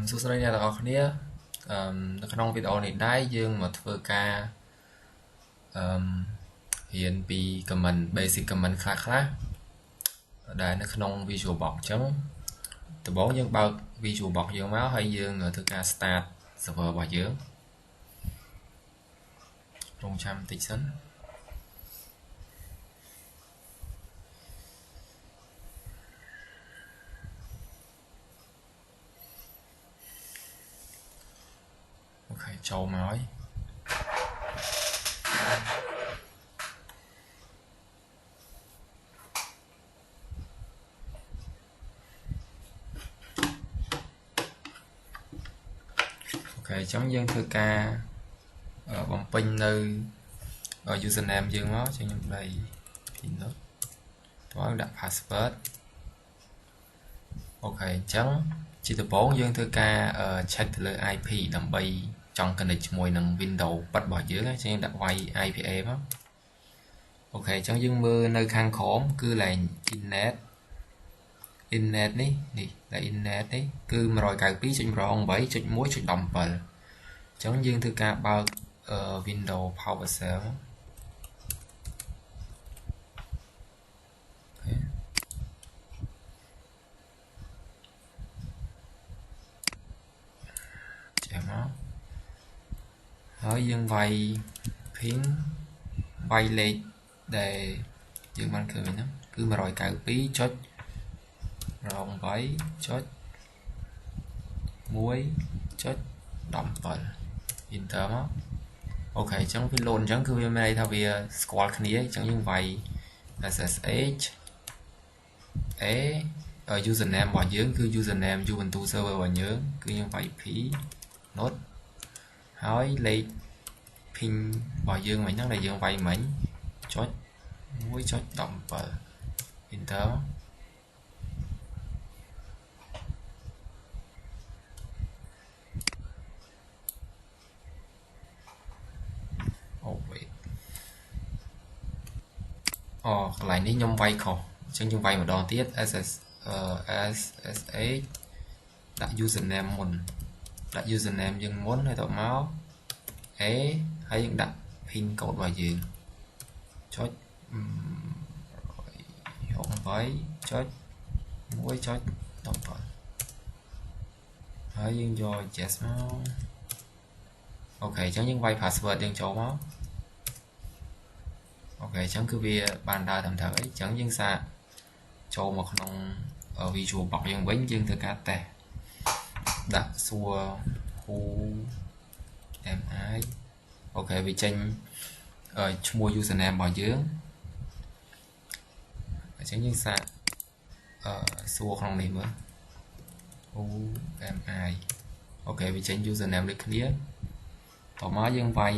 សួស្តីអ្នកទាំងអស់គ្នានៅក្នុងវីដេអូនេះដែរយើងមកធ្វើការរៀនពី comment basic comment ខ្លះដែលនៅក្នុង Visual Box អញ្ចឹងដំបូងយើងបើក Visual Box យើងមកហើយយើងធ្វើការ start server របស់យើងរងចាំបន្តិចសិនអូខេចូលមកហើយអូខេអញ្ចឹងយើងធ្វើការបំពេញនៅ username យើងមកចឹងខ្ញុំដៃ input តោះដាក់ password អូខេអញ្ចឹងជាដំបូងយើងធ្វើការ check ទៅលើ IP ដើម្បីចង់ connect ជាមួយនឹង Windows ប៉ិតរបស់យើងចឹងដាក់ y IPA មកអូខេអញ្ចឹងយើងមើលនៅខាងក្រោមគឺឡើង innet នេះដែល innet នេះគឺ 192.168.17 អញ្ចឹងយើងធ្វើការបើក Windows PowerShell ហើយយើងវាយ ping វាយលេខដែលយើងបានឃើញហ្នឹងគឺ 192.8.17 enter មកអូខេអញ្ចឹងវា load អញ្ចឹងគឺវាមានន័យថាវាស្គាល់គ្នាអញ្ចឹងយើងវាយ SSH A username របស់យើងគឺ username Ubuntu server របស់យើងគឺយើងវាយ p node ហើយលេខ ping របស់យើងមិញហ្នឹងដែលយើងវាយមិញចុច 1.17 enter អូwait កន្លែងនេះខ្ញុំវាយខុសអញ្ចឹងយើងវាយម្ដងទៀត SSH ដាក់ username មុនដាក់ username យើងមុនហើយទៅមក A ហើយយើងដាក់ pin code របស់យើងចុច 68.1.17 ហើយយើងយក yes មកអូខេអញ្ចឹងយើងវាយ password យើងចូលមកអូខេអញ្ចឹងគឺវាបានដើរតាមត្រូវអីអញ្ចឹងយើងសាកចូលមកក្នុង Visual Box យើងវិញយើងធ្វើការតេស្តដាក់សួរ who am I អូខេវាចេញឈ្មោះ username របស់យើងអញ្ចឹងយើងសាកសួរក្នុងនេះមើល who am I អូខេវាចេញ username ដូចគ្នាតមកយើងវាយ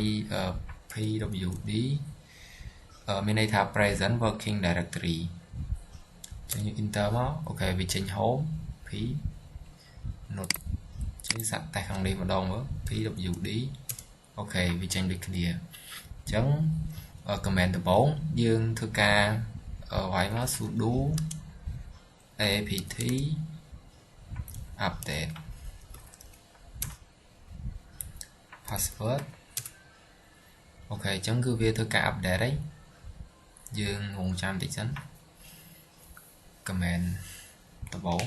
pwd មានន័យថា present working directory អញ្ចឹងយើង enter មកអូខេវាចេញ home p not អញ្ចឹងសាកតេស្តខាងនេះម្ដងមើល pwd អូខេវាចេញដូចគ្នាអញ្ចឹង comment ដំបូងយើងធ្វើការវាយមក sudo apt update password អូខេអញ្ចឹងគឺវាធ្វើការ update ហើយយើងរងចាំតិចសិន comment ដំបូង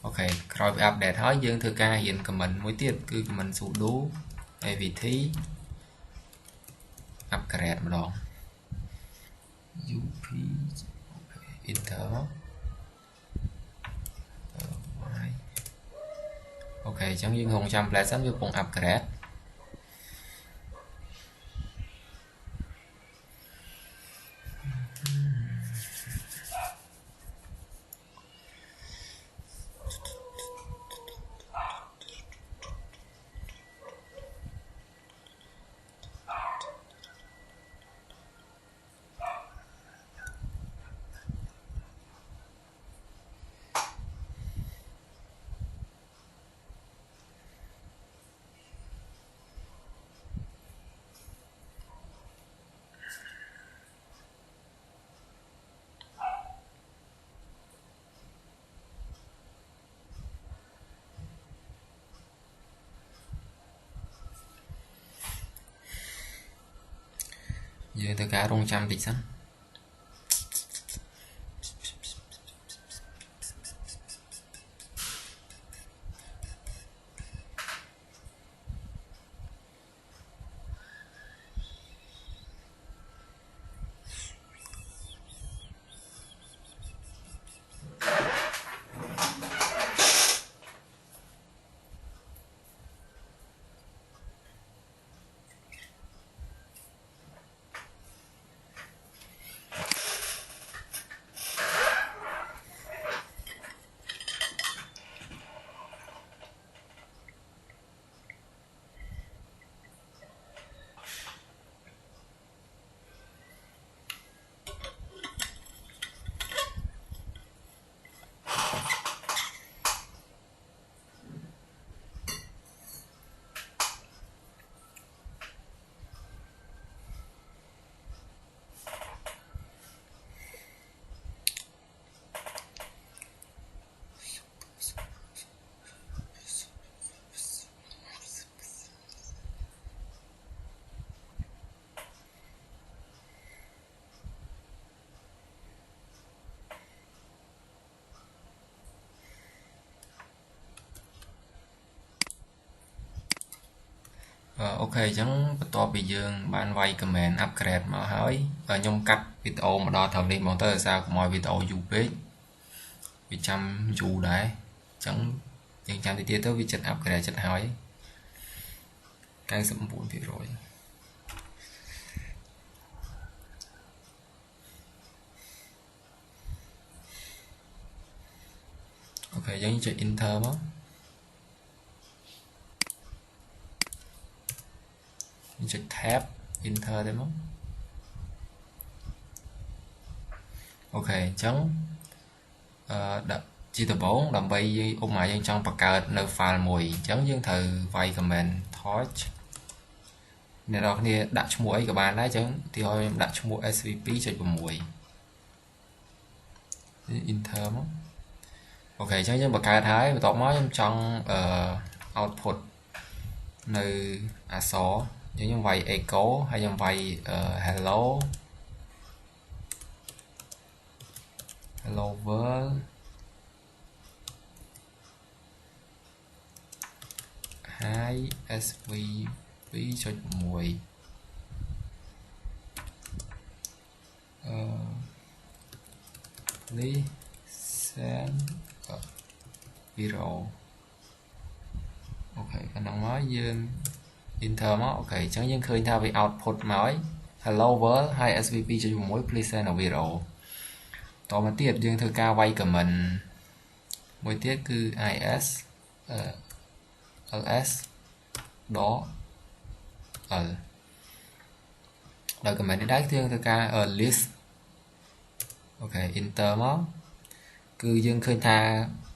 អូខេក្រោយពី update ហើយយើងធ្វើការរៀន comment មួយទៀតគឺ comment sudo apt upgrade ម្ដង up enter អូខេអញ្ចឹងយើងរងចាំ play សិនវាកំពុង upgrade dương từ cá rong trăm tịch sẵn ok chẳngបន្ទាប់ពីយើងបានវាយ command upgrade មកហើយខ្ញុំកាត់វីដេអូមកដល់ត្រឹមនេះមកទៅសារកុំឲ្យវីដេអូយូរពេកវាចាំយូរដែរអញ្ចឹងយើងចាំតិចទៀតទៅវាចិត្ត upgrade ចិត្តហើយ 99% អូខេយើងចុច enter មកចុច tab enter ទេមកអូខេអញ្ចឹងដាក់ជាដំបូងដើម្បីឧបមាយើងចង់បង្កើតនៅ file មួយអញ្ចឹងយើងត្រូវវាយ command torch អ្នកនរគ្នាដាក់ឈ្មោះអីក៏បានដែរអញ្ចឹងទីឲ្យខ្ញុំដាក់ឈ្មោះ svp.6 enter មកអូខេអញ្ចឹងយើងបង្កើតហើយបន្ទាប់មកខ្ញុំចង់ output នៅអក្សរខ្ញុំវាយ echo ហើយខ្ញុំវាយ hello world hi svp.6 please send a video អូខេកណ្ដងមកយើង enter មកអូខេអញ្ចឹងយើងឃើញថាវា output មកហើយ hello world hi svp.6 please send a video តមកទៀតយើងធ្វើការវាយ comment មួយទៀតគឺ is ls dot l ដោយ comment នេះដែរយើងធ្វើការ list អូខេ enter មកគឺយើងឃើញថា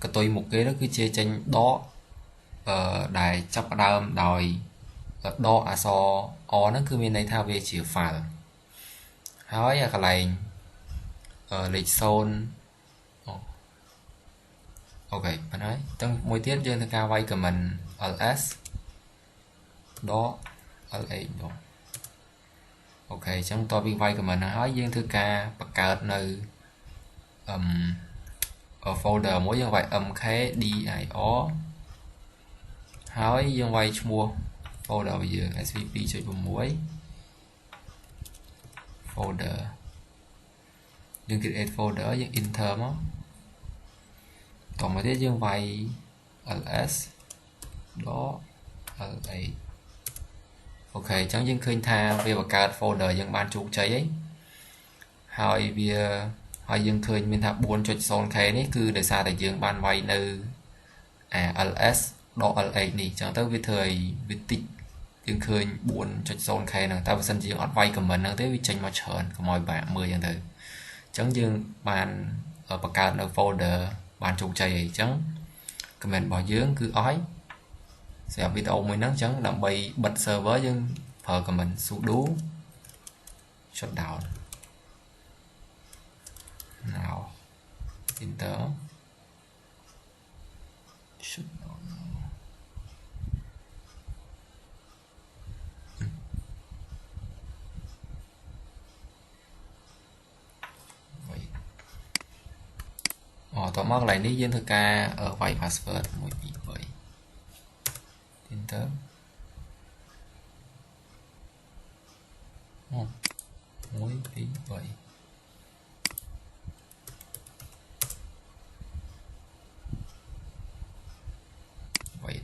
កតុយមុខគេនោះគឺជាចេញដកដែលចាប់ផ្ដើមដោយដកអក្សរ អហ្នឹងគឺមានន័យថាវាជា file ហើយកន្លែងលេខ0អូខេប៉ុណ្ណឹងអញ្ចឹងមួយទៀតយើងធ្វើការវាយ comment ls dot lh អូខេអញ្ចឹងតទៅពីវាយ comment ហ្នឹងហើយយើងធ្វើការបង្កើតនៅ folder មួយយើងវាយ mkdir ហើយយើងវាយឈ្មោះ folder របស់យើង svp.6 folder យើង create folder យើង enter មកតមកទៀតយើងវាយ ls dot lh អូខេអញ្ចឹងយើងឃើញថាវាបង្កើត folder យើងបានជោគជ័យហើយហើយយើងឃើញមានថា 4.0k នេះគឺដោយសារតែយើងបានវាយនៅls dot lh នេះអញ្ចឹងទៅវាធ្វើឲ្យវាតិចយើងឃើញ 4.0k ហ្នឹងតែបើសិនជាយើងអត់វាយ comment ហ្នឹងទេវាចេញមកច្រើនកុំឲ្យបាក់មើលអញ្ចឹងទៅអញ្ចឹងយើងបានបង្កើតនៅ folder បានជោគជ័យអីអញ្ចឹង comment របស់យើងគឺអស់ហើយសម្រាប់វីដេអូមួយហ្នឹងអញ្ចឹងដើម្បីបិទ server យើងប្រើ comment sudo shutdown now enter shutdown ต่อមកកន្លែងនេះយើងធ្វើការវាយ password 1 2 3 enter 1 2 3 wait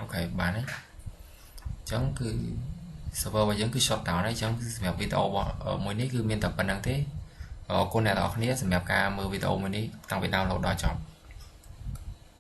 ok បានហើយអញ្ចឹងគឺ server របស់យើងគឺ shut down ហើយអញ្ចឹងសម្រាប់វីដេអូមួយនេះគឺមានតែប៉ុណ្្នឹងទេអរគុណអ្នកនរគ្នាសម្រាប់ការមើលវីដេអូមួយនេះតាំងពី download ដល់ចប់